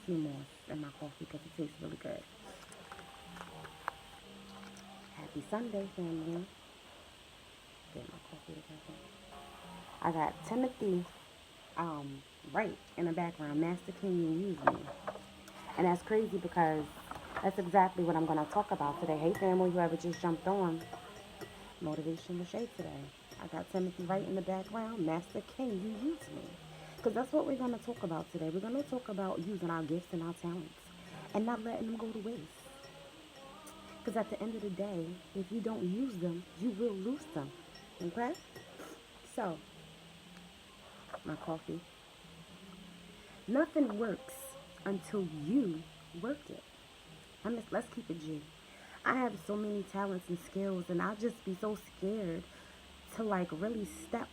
sea moss in my coffee because it tastes really good. Happy Sunday, family. Get my coffee together. I got Timothy right in the background. Master, can you use me? And that's crazy because that's exactly what I'm going to talk about today. Hey, family, whoever just jumped on. Motivation with Shay today. I got Timothy right in the background. Master, can you use me? Because that's what we're going to talk about today. We're going to talk about using our gifts and our talents and not letting them go to waste. Because at the end of the day, if you don't use them, you will lose them. Okay? So, my coffee. Nothing works until you work it. Let's keep it G. I have so many talents and skills, and I'll just be so scared to like really step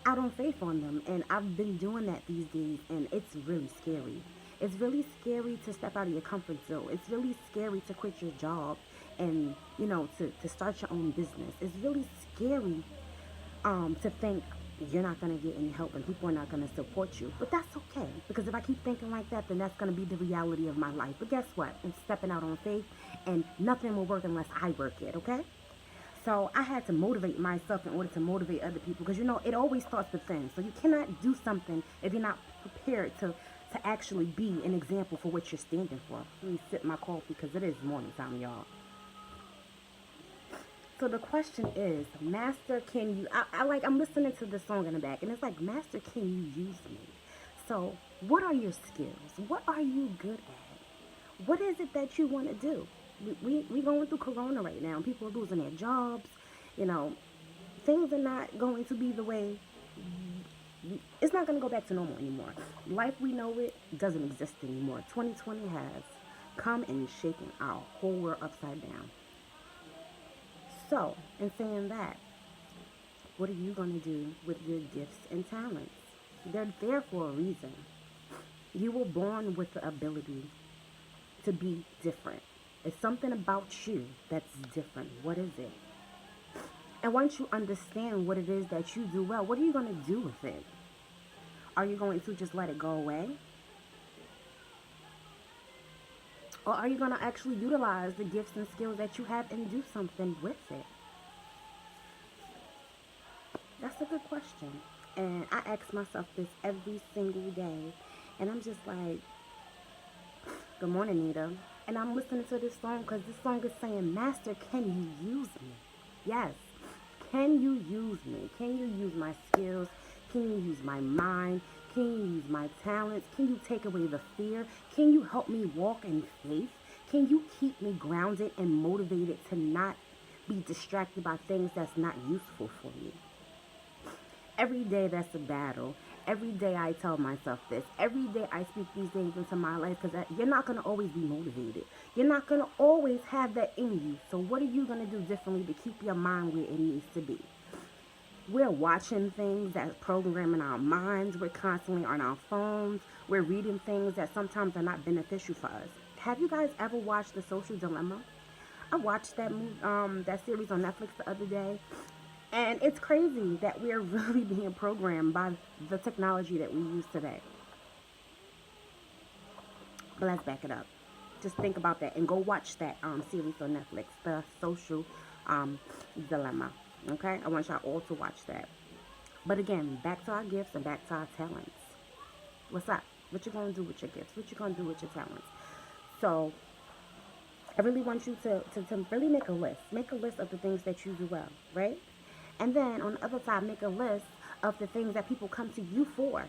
out on faith on them. And I've been doing that these days, and it's really scary. It's really scary to step out of your comfort zone. It's really scary to quit your job and, to start your own business. It's really scary to think you're not going to get any help and people are not going to support you. But that's okay, because if I keep thinking like that, then that's going to be the reality of my life. But guess what? I'm stepping out on faith, and nothing will work unless I work it, okay? So I had to motivate myself in order to motivate other people, because it always starts within. So you cannot do something if you're not prepared to actually be an example for what you're standing for. Let me sip my coffee because it is morning time, y'all. So the question is, Master, can you? I'm listening to the song in the back, and it's like, Master, can you use me? So, what are your skills? What are you good at? What is it that you want to do? We going through Corona right now. People are losing their jobs. You know, things are not going to be the way. It's not going to go back to normal anymore. Life we know it doesn't exist anymore. 2020 has come and shaken our whole world upside down. So, in saying that, what are you going to do with your gifts and talents? They're there for a reason. You were born with the ability to be different. It's something about you that's different. What is it? And once you understand what it is that you do well, what are you going to do with it? Are you going to just let it go away? Or are you going to actually utilize the gifts and skills that you have and do something with it? That's a good question. And I ask myself this every single day. And I'm just like, good morning, Nita. And I'm listening to this song because this song is saying, Master, can you use me? Yes. Can you use me? Can you use my skills? Can you use my mind? Can you use my talents? Can you take away the fear? Can you help me walk in faith? Can you keep me grounded and motivated to not be distracted by things that's not useful for me? Every day that's a battle. Every day I tell myself this. Every day I speak these things into my life, because you're not going to always be motivated. You're not going to always have that in you. So what are you going to do differently to keep your mind where it needs to be? We're watching things that's programming our minds. We're constantly on our phones. We're reading things that sometimes are not beneficial for us. Have you guys ever watched The Social Dilemma? I watched that series on Netflix the other day. And it's crazy that we're really being programmed by the technology that we use today. But let's back it up. Just think about that and go watch that series on Netflix, The Social Dilemma. Okay? I want y'all all to watch that. But again, back to our gifts and back to our talents. What's up? What you gonna do with your gifts? What you gonna do with your talents? So I really want you to really make a list. Make a list of the things that you do well, right? And then on the other side, make a list of the things that people come to you for.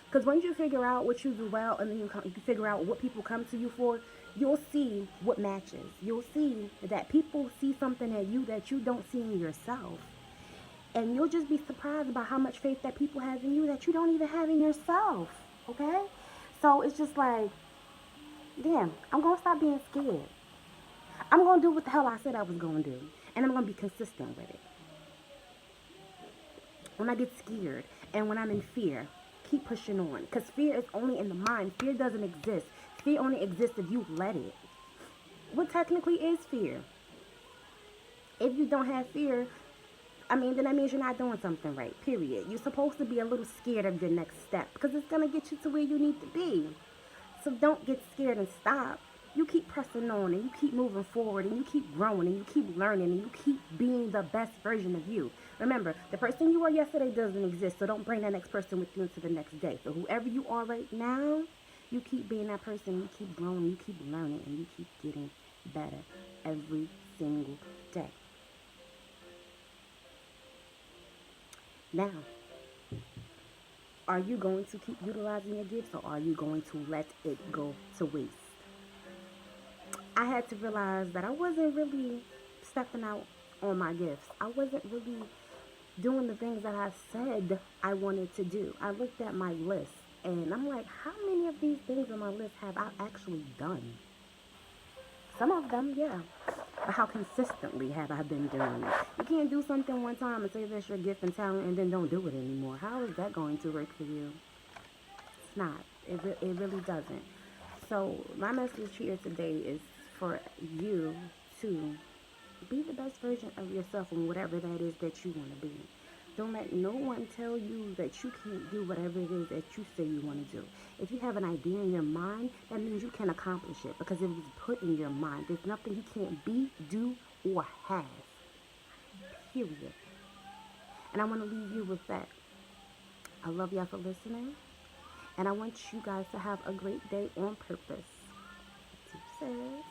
Because once you figure out what you do well, and then you figure out what people come to you for, you'll see what matches. You'll see that people see something in you that you don't see in yourself. And you'll just be surprised about how much faith that people have in you that you don't even have in yourself. Okay? So it's just like, damn, I'm going to stop being scared. I'm going to do what the hell I said I was going to do. And I'm going to be consistent with it. When I get scared and when I'm in fear, keep pushing on. Because fear is only in the mind. Fear doesn't exist. Fear only exists if you let it. What technically is fear? If you don't have fear, then that means you're not doing something right, period. You're supposed to be a little scared of your next step because it's going to get you to where you need to be. So don't get scared and stop. You keep pressing on and you keep moving forward and you keep growing and you keep learning and you keep being the best version of you. Remember, the person you were yesterday doesn't exist, so don't bring that next person with you into the next day. So whoever you are right now, you keep being that person, you keep growing, you keep learning, and you keep getting better every single day. Now, are you going to keep utilizing your gifts or are you going to let it go to waste? I had to realize that I wasn't really stepping out on my gifts. I wasn't really doing the things that I said I wanted to do. I looked at my list and I'm like, how many of these things on my list have I actually done? Some of them, yeah. But how consistently have I been doing it? You can't do something one time and say that's your gift and talent and then don't do it anymore. How is that going to work for you? It's not. It really doesn't. So my message here today is for you to be the best version of yourself in whatever that is that you want to be. Don't let no one tell you that you can't do whatever it is that you say you want to do. If you have an idea in your mind, that means you can accomplish it because it was put in your mind. There's nothing you can't be, do, or have. Period. And I want to leave you with that. I love y'all for listening. And I want you guys to have a great day on purpose. Deuces.